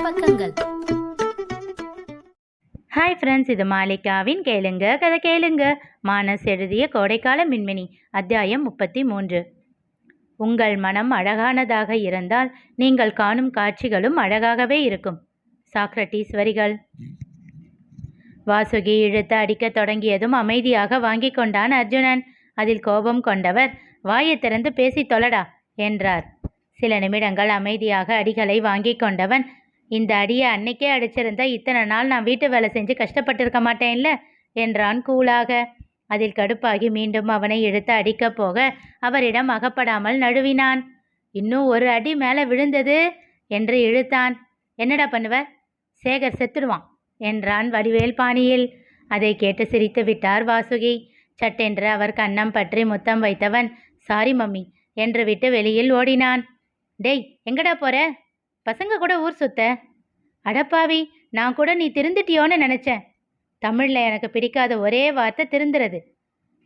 பக்கங்கள். Hi friends, இது மாலிகாவின் கேளுங்க கதை கேளுங்க. மானஸ் எழுதிய கோடைக்கால மின்மினி, அத்தியாயம் 33. உங்கள் மனம் அழகானதாக இருந்தால் நீங்கள் காணும் காட்சிகளும் அழகாகவே இருக்கும். சாக்ரட்டிஸ் வரிகள். வாசுகி இழுத்து அடிக்கத் தொடங்கியதும் அமைதியாக வாங்கி கொண்டான் அர்ஜுனன். அதில் கோபம் கொண்டவர், வாயை திறந்து பேசி தொலடா என்றார். சில நிமிடங்கள் அமைதியாக அடிகளை வாங்கி கொண்டவன், இந்த அடியை அன்னைக்கே அடிச்சிருந்தா இத்தனை நாள் நான் வீட்டு வேலை செஞ்சு கஷ்டப்பட்டிருக்க மாட்டேன்ல என்றான் கூலாக. அதில் கடுப்பாகி மீண்டும் அவனை இழுத்து அடிக்கப் போக அவரிடம் அகப்படாமல் நழுவினான். இன்னும் ஒரு அடி மேலே விழுந்தது என்று இழுத்தான். என்னடா பண்ணுவ? சேகர் செத்துடுவான் என்றான் வடிவேல் பாணியில். அதை கேட்டு சிரித்து விட்டார் வாசுகி. சட்டென்று அவர் கன்னம் பற்றி முத்தம் வைத்தவன், சாரி மம்மி என்று விட்டு வெளியில் ஓடினான். டேய், எங்கடா போற? பசங்க கூட ஊர் சுத்த? அடப்பாவி, நான் கூட நீ திருந்துட்டியோன்னு நினச்சேன். தமிழில் எனக்கு பிடிக்காத ஒரே வார்த்தை திருந்துறது.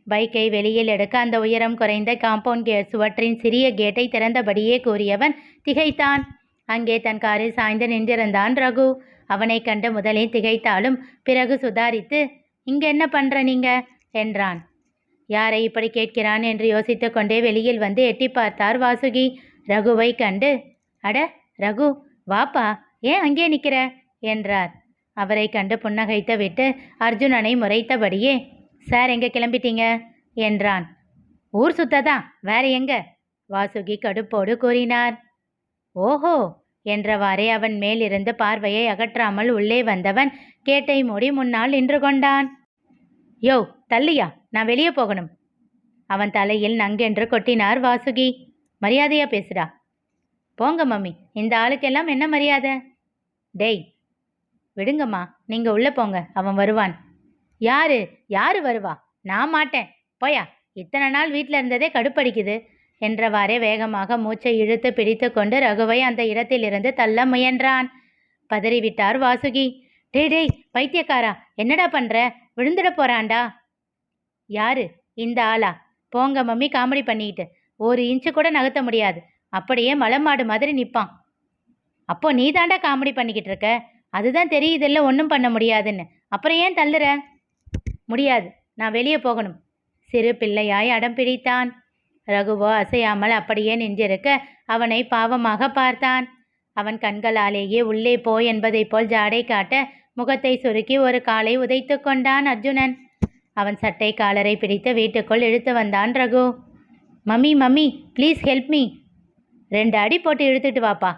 பைக்கை வெளியில் எடுக்க அந்த உயரம் குறைந்த காம்பவுண்ட் சுவற்றின் சிறிய கேட்டை திறந்தபடியே கூறியவன் திகைத்தான். அங்கே தன் காரில் சாய்ந்து நின்றிருந்தான் ரகு. அவனை கண்டு முதலில் திகைத்தாலும் பிறகு சுதாரித்து, இங்கே என்ன பண்ணுற நீங்க என்றான். யாரை இப்படி கேட்கிறான் என்று யோசித்து கொண்டே வெளியில் வந்து எட்டி பார்த்தார் வாசுகி. ரகுவை கண்டு, அட ரகு, வாப்பா, ஏன் அங்கே நிற்கிற என்றார். அவரை கண்டு புன்னகைத்து விட்டு அர்ஜுனனை முறைத்தபடியே, சார் எங்கே கிளம்பிட்டீங்க என்றான். ஊர் சுத்ததான், வேற எங்க? வாசுகி கடுப்போடு கூறினார். ஓஹோ என்றவாறே அவன் மேலிருந்து பார்வையை அகற்றாமல் உள்ளே வந்தவன் கேட்டை மூடி முன்னால் நின்று கொண்டான். யோ தள்ளியா, நான் வெளியே போகணும். அவன் தலையில் நங்கென்று கொட்டினார் வாசுகி. மரியாதையா பேசுடா. போங்க மம்மி, இந்த ஆளுக்கெல்லாம் என்ன மரியாதை? டேய் விடுங்கம்மா, நீங்கள் உள்ளே போங்க, அவன் வருவான். யாரு வருவா? நான் மாட்டேன், போயா. இத்தனை நாள் வீட்டில் இருந்ததே கடுப்படிக்குது என்றவாறே வேகமாக மூச்சை இழுத்து பிடித்து கொண்டு ரகுவை அந்த இடத்திலிருந்து தள்ள முயன்றான். பதறிவிட்டார் வாசுகி. டேய் பைத்தியக்காரா, என்னடா பண்ணுற? விழுந்துட போறான்டா. யாரு? இந்த ஆளா? போங்க மம்மி, காமெடி பண்ணிக்கிட்டு. ஒரு இன்ச்சு கூட நகர்த்த முடியாது, அப்படியே மலமாடு மாதிரி நிற்பான். அப்போ நீ தாண்டா காமெடி பண்ணிக்கிட்டு இருக்க. அதுதான் தெரியுதில்ல ஒன்றும் பண்ண முடியாதுன்னு. அப்புறம் ஏன் தள்ளுற? முடியாது, நான் வெளியே போகணும். சிறு பிள்ளையாய் அடம் பிடித்தான். ரகுவோ அசையாமல் அப்படியே நின்றிருக்க அவனை பாவமாக பார்த்தான். அவன் கண்களாலேயே உள்ளே போ என்பதை போல் ஜாடை காட்ட முகத்தை சுருக்கி ஒரு காலை உதைத்து கொண்டான் அர்ஜுனன். அவன் சட்டை காலரை பிடித்து வீட்டுக்குள் இழுத்து வந்தான் Raghu. Mummy please help me. 2 அடி போட்டு இழுத்துட்டு வாப்பா.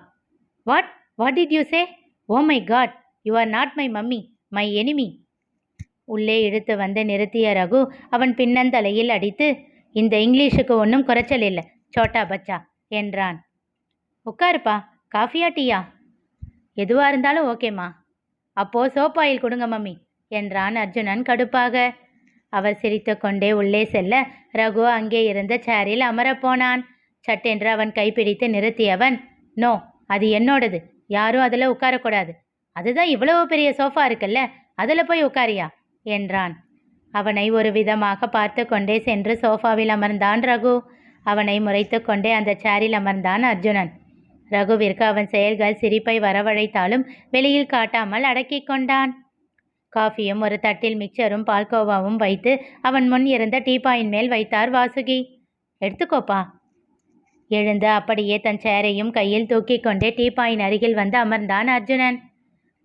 What did you say? Oh my God, you are not my mummy, my enemy. உள்ளே இழுத்து வந்து நிறுத்திய ரகு அவன் பின்னந்தலையில் அடித்து, இந்த இங்கிலீஷுக்கு ஒன்றும் குறைச்சல் இல்லை சோட்டா பச்சா என்றான். உட்காருப்பா, காஃபியா டீயா? எதுவாக இருந்தாலும் ஓகேம்மா. அப்போ சோப் ஆயில் கொடுங்க மம்மி என்றான் அர்ஜுனன் கடுப்பாக. அவர் சிரித்து கொண்டே உள்ளே செல்ல ரகு அங்கே இருந்த சேரில் அமரப்போனான். சட்டென்று அவன் கைப்பிடித்து நிறுத்தியவன், நோ, அது என்னோடது, யாரும் அதில் உட்காரக்கூடாது. அதுதான் இவ்வளவு பெரிய சோஃபா இருக்குல்ல, அதில் போய் உட்காரியா என்றான். அவனை ஒரு விதமாக பார்த்து கொண்டே சென்று சோஃபாவில் அமர்ந்தான் ரகு. அவனை முறைத்து கொண்டே அந்த சேரில் அமர்ந்தான் அர்ஜுனன். ரகுவிற்கு அவன் செயல்கள் சிரிப்பை வரவழைத்தாலும் வெளியில் காட்டாமல் அடக்கி கொண்டான். காஃபியும் ஒரு தட்டில் மிக்சரும் பால்கோவாவும் வைத்து அவன் முன் இருந்த டீப்பாயின் மேல் வைத்தார் வாசுகி. எடுத்துக்கோப்பா. எழுந்து அப்படியே தன் சேரையும் கையில் தூக்கி கொண்டே டீப்பாயின் அருகில் வந்து அமர்ந்தான் அர்ஜுனன்.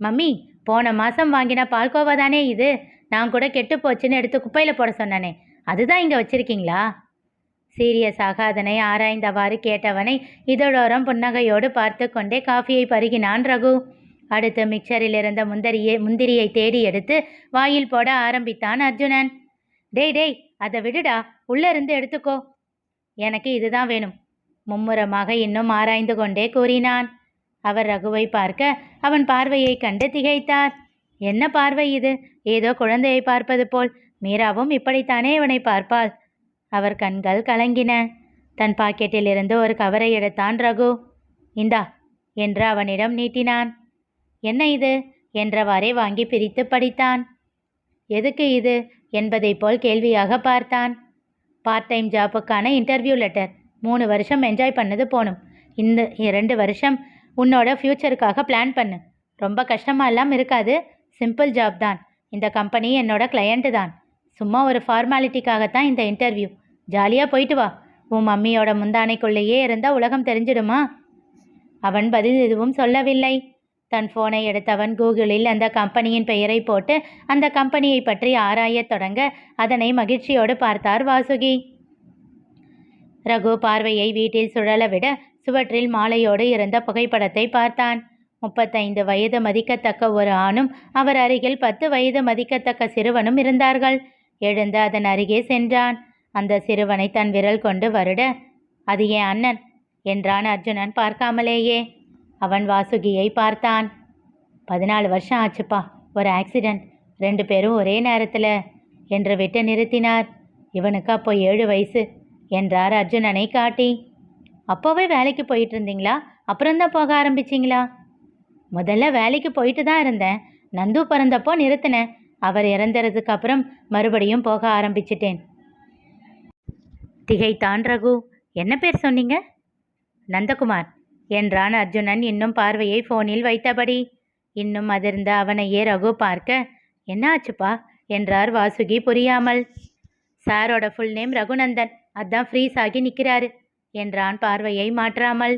மம்மி, போன மாதம் வாங்கின பால்கோவா தானே இது? நான் கூட கெட்டு போச்சுன்னு எடுத்து குப்பையில் போட சொன்னனே, அதுதான் இங்கே வச்சிருக்கீங்களா? சீரியஸாக அதனை ஆராய்ந்தவாறு கேட்டவனை இதழோரம் புன்னகையோடு பார்த்து கொண்டே காஃபியை பருகினான் ரகு. அடுத்து மிக்சரில் இருந்த முந்திரியை தேடி எடுத்து வாயில் போட ஆரம்பித்தான் அர்ஜுனன். டேய் அதை விடுடா, உள்ளே இருந்து எடுத்துக்கோ. எனக்கு இதுதான் வேணும் மும்முரமாக இன்னும் ஆராய்ந்து கொண்டே கூறினான். அவர் ரகுவை பார்க்க அவன் பார்வையை கண்டு திகைத்தார். என்ன பார்வை இது? ஏதோ குழந்தையை பார்ப்பது போல். மீராவும் இப்படித்தானே இவனை பார்ப்பாள். அவர் கண்கள் கலங்கின. தன் பாக்கெட்டில் இருந்து ஒரு கவரை எடுத்தான் ரகு. இந்தா என்று அவனிடம் நீட்டினான். என்ன இது என்றவாறே வாங்கி பிரித்து படித்தான். எதுக்கு இது என்பதை போல் கேள்வியாக பார்த்தான். பார்ட் டைம் ஜாப்புக்கான இன்டர்வியூ லெட்டர். 3 வருஷம் என்ஜாய் பண்ணது போகணும். இந்த 2 வருஷம் உன்னோட ஃப்யூச்சருக்காக பிளான் பண்ணு. ரொம்ப கஷ்டமாலாம் இருக்காது, சிம்பிள் ஜாப் தான். இந்த கம்பெனி என்னோட கிளையண்ட்டு தான். சும்மா ஒரு ஃபார்மாலிட்டிக்காகத்தான் இந்த இன்டர்வியூ. ஜாலியாக போயிட்டு வா. உன் மம்மியோட முந்தானைக்குள்ளேயே இருந்தால் உலகம் தெரிஞ்சிடுமா? அவன் பதில் எதுவும் சொல்லவில்லை. தன் ஃபோனை எடுத்தவன் கூகுளில் அந்த கம்பெனியின் பெயரை போட்டு அந்த கம்பெனியை பற்றி ஆராயத் தொடங்க அதனை மகிழ்ச்சியோடு பார்த்தார் வாசுகி. ரகு பார்வையை வீட்டில் சுழல விட சுவற்றில் மாலையோடு இருந்த புகைப்படத்தை பார்த்தான். 35 வயது மதிக்கத்தக்க ஒரு ஆணும் அவர் அருகில் 10 வயது மதிக்கத்தக்க சிறுவனும் இருந்தார்கள். எழுந்து அதன் அருகே சென்றான். அந்த சிறுவனை தன் விரல் கொண்டு வருட, அது என் அண்ணன் என்றான் அர்ஜுனன் பார்க்காமலேயே. அவன் வாசுகியை பார்த்தான். 14 வருஷம் ஆச்சுப்பா, ஒரு ஆக்சிடெண்ட், 2 பேரும் ஒரே நேரத்தில் என்று விட்டு நிறுத்தினார். இவனுக்கு அப்போ 7 வயசு என்றார் அர்ஜுனனை காட்டி. அப்போவே வேலைக்கு போயிட்டு இருந்தீங்களா, அப்புறம்தான் போக ஆரம்பிச்சிங்களா? முதல்ல வேலைக்கு போயிட்டு தான் இருந்தேன். நந்து பிறந்தப்போ நிறுத்தினேன். அவர் இறந்ததுக்கு அப்புறம் மறுபடியும் போக ஆரம்பிச்சிட்டேன். திகைத்தான் ரகு. என்ன பேர் சொன்னீங்க? நந்தகுமார் என்றான் அர்ஜுனன் இன்னும் பார்வையை ஃபோனில் வைத்தபடி. இன்னும் அதிர்ந்த அவனையே ரகு பார்க்க, என்ன ஆச்சுப்பா என்றார் வாசுகி புரியாமல். சாரோட ஃபுல் நேம் ரகுநந்தன், அதான் ஃப்ரீஸ் ஆகி நிற்கிறாரு என்றான் பார்வையை மாற்றாமல்.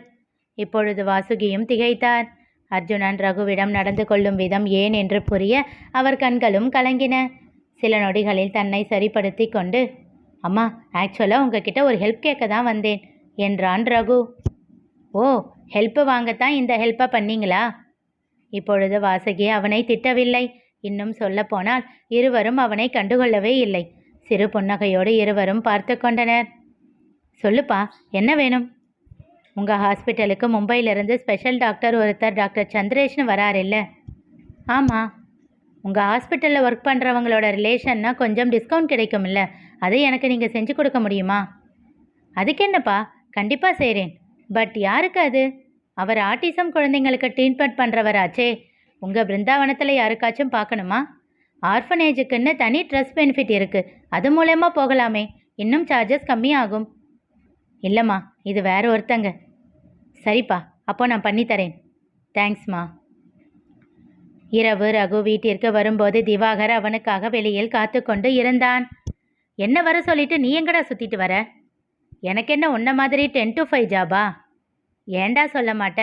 இப்பொழுது வாசுகியும் திகைத்தார். அர்ஜுனன் ரகுவிடம் நடந்து கொள்ளும் விதம் ஏன் என்று புரிய அவர் கண்களும் கலங்கின. சில நொடிகளில் தன்னை சரிப்படுத்தி கொண்டு, அம்மா, ஆக்சுவலாக உங்ககிட்ட ஒரு ஹெல்ப் கேட்க தான் வந்தேன் என்றான் ரகு. ஓ, ஹெல்ப்பு வாங்கத்தான் இந்த ஹெல்ப்பை பண்ணீங்களா? இப்பொழுது வாசுகி அவனை திட்டவில்லை. இன்னும் சொல்லப்போனால் இருவரும் அவனை கண்டுகொள்ளவே இல்லை. சிறு புன்னகையோடு இருவரும் பார்த்து கொண்டனர். சொல்லுப்பா, என்ன வேணும்? உங்கள் ஹாஸ்பிட்டலுக்கு மும்பையிலிருந்து ஸ்பெஷல் டாக்டர் ஒருத்தர் டாக்டர் சந்திரேஷ்னு வராருல்ல? ஆமாம். உங்கள் ஹாஸ்பிட்டலில் ஒர்க் பண்ணுறவங்களோட ரிலேஷன்னா கொஞ்சம் டிஸ்கவுண்ட் கிடைக்கும்ல, அதை எனக்கு நீங்கள் செஞ்சு கொடுக்க முடியுமா? அதுக்கு என்னப்பா, கண்டிப்பாக செய்கிறேன். பட் யாருக்கு அது? அவர் ஆட்டிசம் குழந்தைங்களுக்கு ட்ரீட்மெண்ட் பண்ணுறவராச்சே. உங்கள் பிருந்தாவனத்தில் யாருக்காச்சும் பார்க்கணுமா? ஆர்ஃபனேஜுக்குன்னு தனி ட்ரஸ்ட் பெனிஃபிட் இருக்குது, அது மூலமாக போகலாமே, இன்னும் சார்ஜஸ் கம்மியாகும். இல்லைம்மா, இது வேற ஒருத்தங்க. சரிப்பா, அப்போ நான் பண்ணித்தரேன். தேங்க்ஸ்மா. இரவு ரகு வீட்டிற்கு வரும்போது திவாகர் அவனுக்காக வெளியில் காத்து கொண்டு இருந்தான். என்ன வர சொல்லிட்டு நீ எங்கடா சுற்றிட்டு வர? எனக்கு என்ன உன்ன மாதிரி 10 to 5 ஜாபா? ஏண்டா சொல்ல மாட்ட?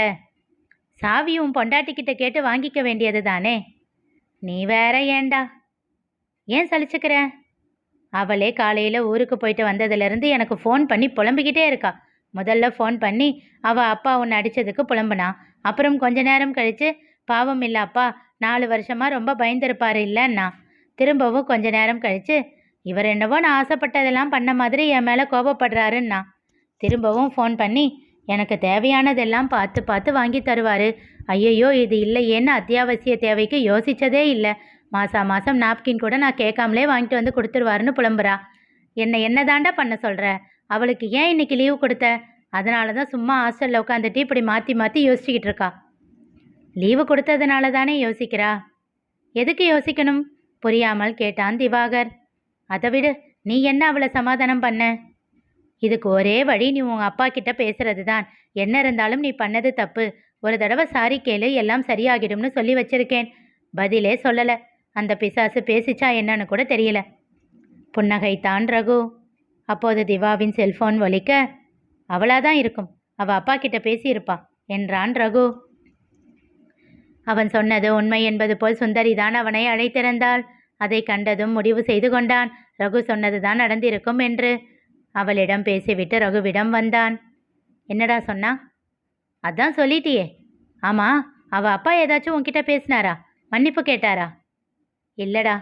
சாவியும் பொண்டாட்டிக்கிட்ட கேட்டு வாங்கிக்க வேண்டியது தானே. நீ வேற ஏண்டா? ஏன் சலிச்சுக்கிற? அவளே காலையில் ஊருக்கு போயிட்டு வந்ததுலேருந்து எனக்கு ஃபோன் பண்ணி புலம்பிக்கிட்டே இருக்கா. முதல்ல ஃபோன் பண்ணி அவள் அப்பா உன்னை அடித்ததுக்கு புலம்புனா. அப்புறம் கொஞ்ச நேரம் கழித்து, பாவம் இல்லை அப்பா, 4 வருஷமாக ரொம்ப பயந்துருப்பார் இல்லைன்னா. திரும்பவும் கொஞ்ச நேரம் கழித்து, இவர் என்னவோ நான் ஆசைப்பட்டதெல்லாம் பண்ண மாதிரி என் மேலே கோபப்படுறாருன்னா. திரும்பவும் ஃபோன் பண்ணி, எனக்கு தேவையானதெல்லாம் பார்த்து பார்த்து வாங்கி தருவார். ஐயையோ, இது இல்லையேன்னு அத்தியாவசிய தேவைக்கு யோசித்ததே இல்லை. மாதம் நாப்கின் கூட நான் கேட்காமலே வாங்கிட்டு வந்து கொடுத்துருவாருன்னு புலம்புறா. என்ன தாண்டா பண்ண சொல்கிற? அவளுக்கு ஏன் இன்னைக்கு லீவு கொடுத்த? அதனால தான் சும்மா ஹாஸ்டலில் உட்காந்துட்டு இப்படி மாற்றி மாற்றி யோசிச்சுக்கிட்டு இருக்கா. லீவு கொடுத்ததுனால தானே யோசிக்கிறா. எதுக்கு யோசிக்கணும்? புரியாமல் கேட்டான் திவாகர். அதை விடு, நீ என்ன அவளை சமாதானம் பண்ண? இதுக்கு ஒரே வழி, நீ உங்கள் அப்பா கிட்ட பேசுறது தான். என்ன இருந்தாலும் நீ பண்ணது தப்பு, ஒரு தடவை சாரி கேளு, எல்லாம் சரியாகிடும்னு சொல்லி வச்சிருக்கேன். பதிலே சொல்லலை. அந்த பிசாசு பேசிச்சா என்னன்னு கூட தெரியல. புன்னகைத்தான் ரகு. அப்போது திவாவின் செல்போன் ஒலிக்க, அவளாதான் இருக்கும், அவள் அப்பா கிட்ட பேசியிருப்பா என்றான் ரகு. அவன் சொன்னது உண்மை என்பது போல் சுந்தரிதான் அவனை அழைத்திருந்தாள். அதை கண்டதும் முடிவு செய்து கொண்டான், ரகு சொன்னதுதான் நடந்திருக்கும் என்று. அவளிடம் பேசிவிட்டு ரகுவிடம் வந்தான். என்னடா சொன்னா? அதான் சொல்லிட்டியே. ஆமாம், அவள் அப்பா ஏதாச்சும் உன்கிட்ட பேசினாரா? மன்னிப்பு கேட்டாரா? இல்லடா.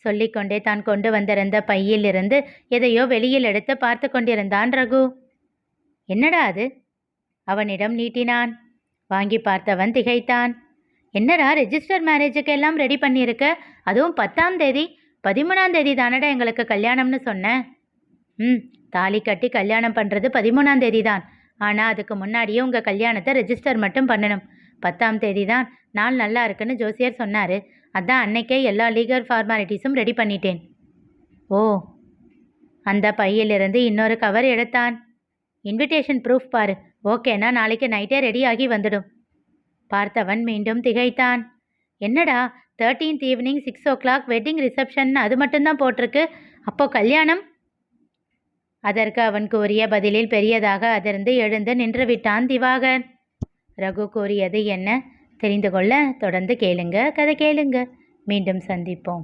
சொல்லிக்கொண்டே தான் கொண்டு வந்திருந்த பையில் இருந்து எதையோ வெளியில் எடுத்து பார்த்து கொண்டிருந்தான் ரகு. என்னடா அது? அவனிடம் நீட்டினான். வாங்கி பார்த்தவன் திகைத்தான். என்னடா, ரெஜிஸ்டர் மேரேஜுக்கு எல்லாம் ரெடி பண்ணியிருக்க? அதுவும் 10ஆம் தேதி? 13ஆம் தேதி தானடா எங்களுக்கு கல்யாணம்னு சொன்னேன். தாலி கட்டி கல்யாணம் பண்ணுறது 13ஆம் தேதி தான். ஆனால் அதுக்கு முன்னாடியே உங்கள் கல்யாணத்தை ரெஜிஸ்டர் மட்டும் பண்ணணும். 10ஆம் தேதி தான் நாள் நல்லா இருக்குன்னு ஜோசியர் சொன்னார். அதான் அன்னைக்கே எல்லா லீகல் ஃபார்மாலிட்டிஸும் ரெடி பண்ணிட்டேன். ஓ. அந்த பையிலிருந்து இன்னொரு கவர் எடுத்தான். இன்விடேஷன் ப்ரூஃப் பாரு, ஓகேனா நாளைக்கு நைட்டே ரெடி ஆகி வந்துடும். பார்த்தவன் மீண்டும் திகைத்தான். என்னடா 13th evening 6 o'clock wedding reception அது மட்டும்தான் போட்டிருக்கு. அப்போ கல்யாணம்? அதற்கு அவன் கூறிய பதிலில் பெரியதாக அதிர்ந்து எழுந்து நின்று விட்டான் திவாகர். ரகு கூறியது என்ன தெரிந்து கொள்ள தொடர்ந்து கேளுங்க, கதை கேளுங்க. மீண்டும் சந்திப்போம்.